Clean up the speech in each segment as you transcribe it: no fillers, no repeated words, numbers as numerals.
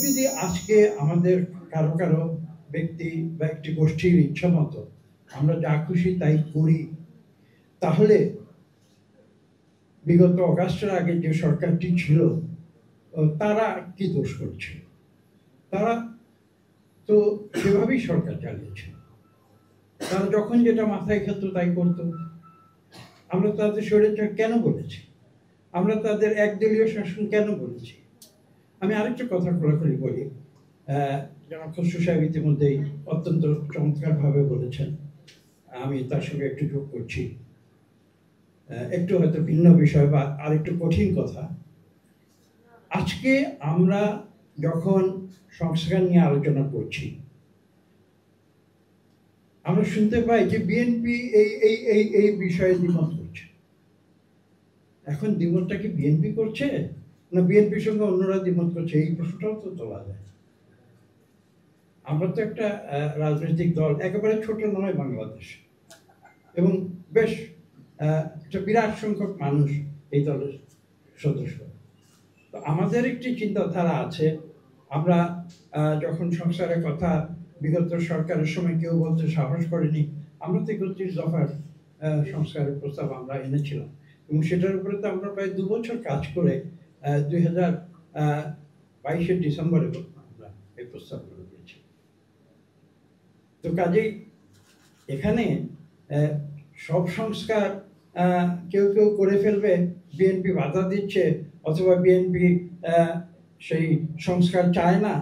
যদি আজকে আমাদের কারো কারো ব্যক্তি বা একটি গোষ্ঠীর ইচ্ছা মতো আমরা যা খুশি তাই করি, তাহলে বিগত অগাস্টের আগে যে সরকারটি ছিল তারা কি দোষ করছে? তারা তো সেভাবেই সরকার চালিয়েছে। তারা যখন যেটা মাথায় খেত তাই করতো। আমরা তাদের স্বৈরাচার কেন বলেছি? আমরা তাদের একদলীয় শাসন কেন বলেছি? আমি আরেকটা কথা খোলাখুলি বলি, জনাব খসরু সাহেব ইতিমধ্যেই অত্যন্ত চমৎকারভাবে বলেছেন, আমি তার সঙ্গে একটু যোগ করছি। একটু হয়তো ভিন্ন বিষয় বা আরেকটু কঠিন কথা। আজকে আমরা যখন সংস্কার নিয়ে আলোচনা করছি, আমরা শুনতে পাই যে বিএনপি এই এই এই এই বিষয়ে দ্বিমত করছে। এখন দ্বিমতটা কি বিএনপি করছে না বিএনপির সঙ্গে অন্যরা দ্বিমত করছে? এই প্রশ্নটাও তো তোলা যায়। আমরা তো একটা রাজনৈতিক দল, একেবারে ছোট নয় বাংলাদেশ, এবং বেশ একটা বিরাট সংখ্যক মানুষ এই দলের সদস্য। তো আমাদের একটি চিন্তাধারা আছে। আমরা যখন সংস্কারের কথা বিগত সরকারের সময় কেউ বলতে সাহস করেনি, আমরা তো ৩১ দফার সংস্কারের প্রস্তাব আমরা এনেছিলাম, এবং সেটার উপরে তো আমরা প্রায় ২ বছর কাজ করে ২০২২-এর ডিসেম্বরে আমরা এই প্রস্তাবগুলো দিয়েছি। তো কাজেই এখানে সব সংস্কার কেউ কেউ করে ফেলবে, বিএনপি বাধা দিচ্ছে, অথবা বিএনপি সেই সংস্কার চায় না,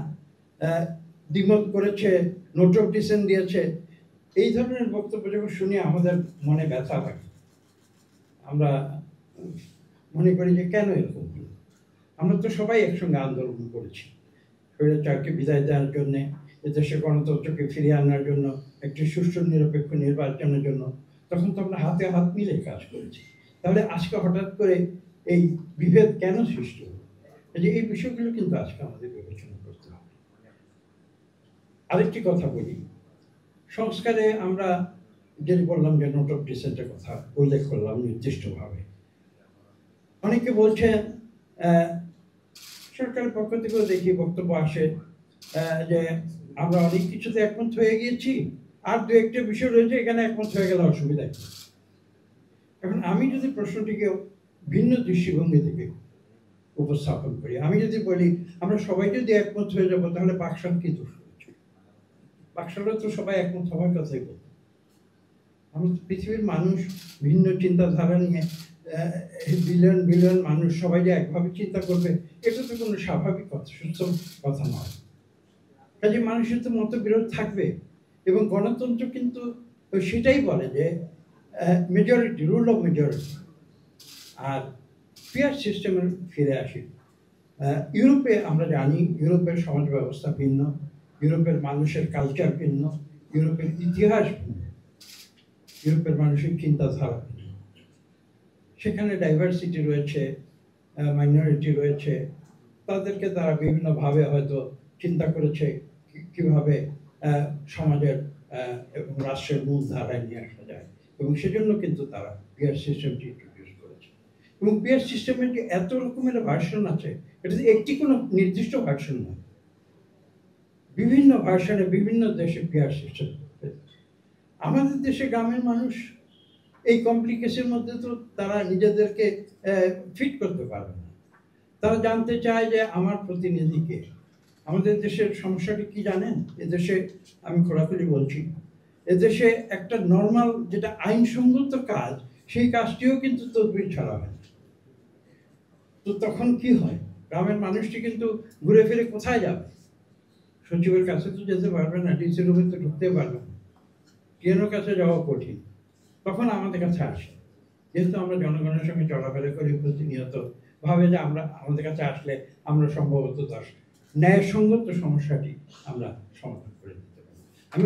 দ্বিমত করেছে, নোট অফ ডিসেন্ট দিয়েছে, এই ধরনের বক্তব্য যখন শুনি আমাদের মনে ব্যথা লাগে। আমরা মনে করি যে কেন এরকম হলো? আমরা তো সবাই একসঙ্গে আন্দোলন করেছি স্বৈরাচারকে বিদায় দেওয়ার জন্যে, এদেশে গণতন্ত্রকে ফিরিয়ে আনার জন্য, একটি সুষ্ঠু নিরপেক্ষ নির্বাচনের জন্য। তখন তো আমরা হাতে হাত মিলে কাজ করেছি। তাহলে আজকে হঠাৎ করে এই বিভেদ কেন সৃষ্টি হলো? এই বিষয়গুলো কিন্তু আজকে আমাদের বিবেচনা করতে হবে। আরেকটি কথা বলি, সংস্কারে আমরা যেটা বললাম যে নোট অফ ডিসেন্টের কথা উল্লেখ করলাম নির্দিষ্টভাবে। অনেকে বলছেন, সরকারের পক্ষ থেকেও দেখি বক্তব্য আসে যে আমরা অনেক কিছুতে একমত হয়ে গিয়েছি, আর দু একটা বিষয় রয়েছে এখানে একমত হয়ে গেলে অসুবিধা কি? এখন আমি যদি প্রশ্নটিকে ভিন্ন দৃষ্টিভঙ্গি থেকে উপস্থাপন করি, আমি যদি বলি আমরা সবাই যদি একমত হয়ে যাবো, তাহলে বাকশাল কি দোষ করেছে? বাকশালও তো সবাই একমত হওয়ার কথাই বলতো। আমরা পৃথিবীর মানুষ ভিন্ন চিন্তাধারা নিয়ে, বিলিয়ন বিলিয়ন মানুষ সবাই যে একভাবে চিন্তা করবে, এটা তো কোনো স্বাভাবিক কথা, সুস্থ কথা নয়। কাজে মানুষের তো মতবিরোধ থাকবে, এবং গণতন্ত্র কিন্তু সেটাই বলে যে মেজরিটি, রুল অফ মেজরিটি। আর পিয়ার সিস্টেমে ফিরে আসি, ইউরোপে আমরা জানি ইউরোপের সমাজ ব্যবস্থা ভিন্ন, ইউরোপের মানুষের কালচার ভিন্ন, ইউরোপের ইতিহাস ভিন্ন, ইউরোপের মানুষের চিন্তাধারা ভিন্ন। সেখানে ডাইভার্সিটি রয়েছে, মাইনরিটি রয়েছে, তাদেরকে তারা বিভিন্নভাবে হয়তো চিন্তা করেছে কিভাবে সমাজের এবং রাষ্ট্রের মূল ধারায় নিয়ে আসা যায়, এবং সেজন্য কিন্তু তারা পিয়ার সিস্টেমটি ইন্ট্রোডিউস করেছে। এবং পিয়ার সিস্টেমের যে এত রকমের ভার্সন আছে, এটা একটি কোনো নির্দিষ্ট ভার্সন নয়, বিভিন্ন ভার্সনে বিভিন্ন দেশে পিয়ার সিস্টেম। আমাদের দেশে গ্রামের মানুষ এই কমপ্লিকেশনের মধ্যে তো তারা নিজেদেরকে ফিট করতে পারবে না। তারা জানতে চায় যে আমার প্রতিনিধিকে। আমাদের দেশের সমস্যাটি কি জানেন? এদেশে আমি খোলাখুলি বলছি, এদেশে একটা নর্মাল যেটা আইনসঙ্গত কাজ, সেই কাজটিও কিন্তু তদবির ছাড়া হয়। তো তখন কি হয়? গ্রামের মানুষটি কিন্তু ঘুরে ফিরে কোথায় যাবে? সচিবের কাছে তো যেতে পারবে না, ডিসি রুমে তো ঢুকতে পারবে না, টিএনওর কাছে যাওয়া কঠিন। তখন আমাদের কাছে আসে, যেহেতু আমরা জনগণের সঙ্গে চলাফেরা করি প্রতিনিয়ত, ভাবে যে আমরা আমাদের কাছে আসলে আমরা সম্ভবত তার ন্যায়সঙ্গত সমস্যাটি আমরা সমাধান করে দিতে পারি। আমি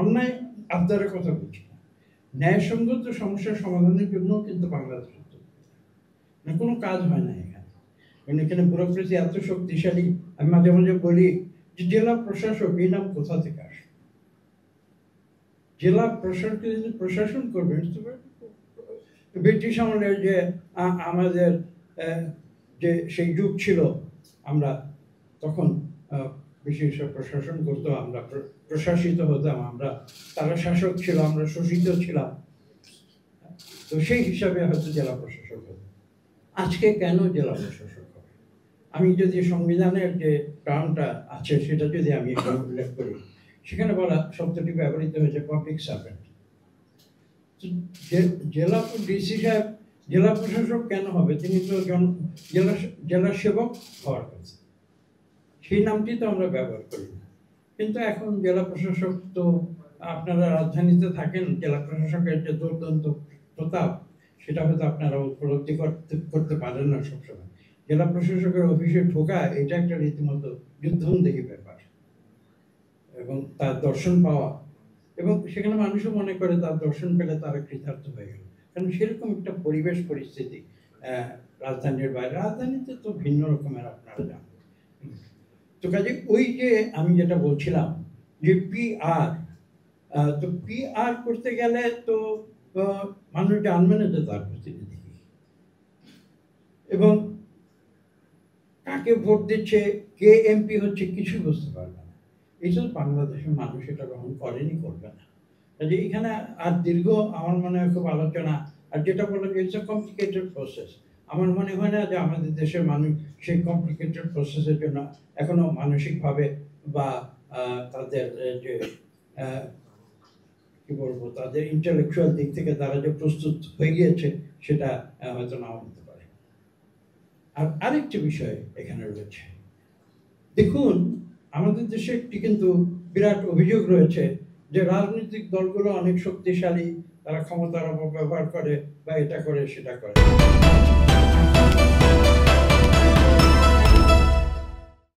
অন্যায় আবদারের কথা বলছি না, ন্যায়সঙ্গত সমস্যার সমাধানের জন্য কিন্তু বাংলাদেশ কোনো কাজ হয় না এখানে। কারণ এখানে ব্যুরোক্রেসি এত শক্তিশালী। আমি মাঝে মাঝে বলি যে জেলা প্রশাসক এই নাম কোথা থেকে আসে? জেলা প্রশাসনকে যদি প্রশাসন করবে, ব্রিটিশ আমলের যে আমাদের যে সেই যুগ ছিল, আমরা তখন বিশেষ প্রশাসন করতো, আমরা প্রশাসিত হতাম, তারা শাসক ছিল, আমরা শোষিত ছিলাম। তো সেই হিসাবে হয়তো জেলা প্রশাসক হতো। আজকে কেন জেলা প্রশাসক হবে? আমি যদি সংবিধানের যে টার্মটা আছে সেটা যদি আমি এখানে উল্লেখ করি, সেখানে বলা শব্দটি ব্যবহৃত হয়েছে পাবলিক সার্ভেন্ট। জেলা ডিসি সাহেব জেলা প্রশাসক কেন হবে? তিনি তো জেলা সেবক হওয়ার কথা, সেই নামটি তো আমরা ব্যবহার করি না। কিন্তু এখন জেলা প্রশাসক তো, আপনারা রাজধানীতে থাকেন, জেলা প্রশাসকের যে দুর্দান্ত প্রতাপ সেটা হয়তো আপনারা উপলব্ধি করতে পারেন না সবসময়। জেলা প্রশাসকের অফিসে ঢোকা এটা একটা রীতিমতো যুদ্ধবন্দী ব্যাপার, এবং তার দর্শন পাওয়া, এবং সেখানে মানুষও মনে করে তার দর্শন পেলে তারা কৃতার্থ হয়ে গেল, কারণ সেরকম একটা পরিবেশ পরিস্থিতি রাজধানীর বাইরে। রাজধানীতে তো ভিন্ন রকমের, আপনারা জানেন। তো কাজে ওই যে আমি যেটা বলছিলাম যে PR, তো PR করতে গেলে তো মানুষ জানবে না যে তার প্রতিনিধি, এবং কাকে ভোট দিচ্ছে, কে MP হচ্ছে, কিছু বুঝতে পারবে না। এইসব বাংলাদেশের মানুষ এটা গ্রহণ করেনি, করবে না। কাজে এখানে আর দীর্ঘ আমার মনে হয় খুব আলোচনা, আর যেটা বলা যায় ইটস এ কমপ্লিকেটেড প্রসেস। আমার মনে হয় না যে আমাদের দেশের মানুষ সেই কমপ্লিকেটেড প্রসেসের জন্য এখনো মানসিকভাবে বা তাদের যে কি বলবো, তাদের ইন্টেলেকচুয়াল দিক থেকে তারা যে প্রস্তুত হয়ে গিয়েছে সেটা হয়তো নাও হতে পারে। আর আরেকটি বিষয় এখানে রয়েছে, দেখুন আমাদের দেশে একটি কিন্তু বিরাট অভিযোগ রয়েছে যে রাজনৈতিক দলগুলো অনেক শক্তিশালী, তারা ক্ষমতার অপব্যবহার করে বা এটা করে সেটা করে।